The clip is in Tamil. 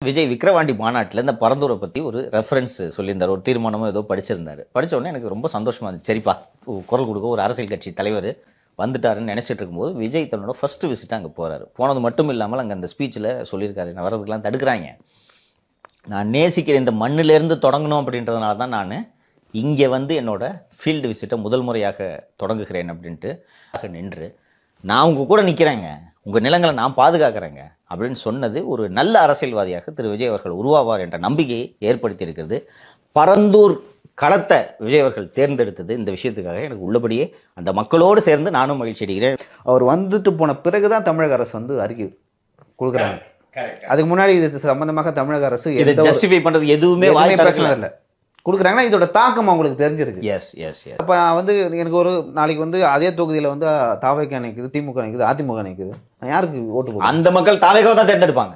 விஜய் விக்கிரவாண்டி மாநாட்டில் இந்த பரந்தூரை பற்றி ஒரு ரெஃபரன்ஸ் சொல்லியிருந்தார், ஒரு தீர்மானமோ ஏதோ படிச்சிருந்தாரு. படித்த உடனே எனக்கு ரொம்ப சந்தோஷமா இருந்துச்சு. சரிப்பா, குரல் கொடுக்க ஒரு அரசியல் கட்சி தலைவர் வந்துட்டாருன்னு நினச்சிட்டு இருக்கும்போது விஜய் தன்னோட ஃபர்ஸ்ட் விசிட் அங்கே போகிறாரு. போனது மட்டும் இல்லாமல் அங்கே அந்த ஸ்பீச்சில் சொல்லியிருக்காரு, நான் வர்றதுக்கெல்லாம் தடுக்கிறாங்க, நான் நேசிக்கிற இந்த மண்ணிலேருந்து தொடங்கணும் அப்படின்றதுனால தான் நான் இங்கே வந்து என்னோட ஃபீல்டு விசிட்டை முதல் முறையாக தொடங்குகிறேன் அப்படின்ட்டு நின்று நான் உங்கள் கூட நிற்கிறேங்க, உங்கள் நிலங்களை நான் பாதுகாக்கிறேங்க அப்படின்னு சொன்னது ஒரு நல்ல அரசியல்வாதியாக திரு விஜய் அவர்கள் உருவாவார் என்ற நம்பிக்கையை ஏற்படுத்தி இருக்கிறது. பரந்தூர் களத்தை விஜய் அவர்கள் தேர்ந்தெடுத்தது இந்த விஷயத்துக்காக எனக்கு உள்ளபடியே அந்த மக்களோடு சேர்ந்து நானும் மகிழ்ச்சி அடைகிறேன். அவர் வந்துட்டு போன பிறகுதான் தமிழக அரசு வந்து அறிக்கை கொடுக்குறாங்க. அதுக்கு முன்னாடி இது சம்பந்தமாக தமிழக அரசு இதை ஜஸ்டிஃபை பண்றது எதுவுமே பேசுனதில்லை. கொடுக்குறாங்கன்னா இதோட தாக்கம் அவங்களுக்கு தெரிஞ்சிருக்கு. Yes yes yes. அப்போ நான் வந்து எனக்கு ஒரு நாளைக்கு வந்து அதே தொகுதியில் வந்து தாவேக்கா நிற்குது, திமுக நிற்குது, அதிமுக நிற்குது, நான் யாருக்கு ஓட்டு போடுவேன்? அந்த மக்கள் தாவேக்காவை தான் தேர்ந்தெடுப்பாங்க.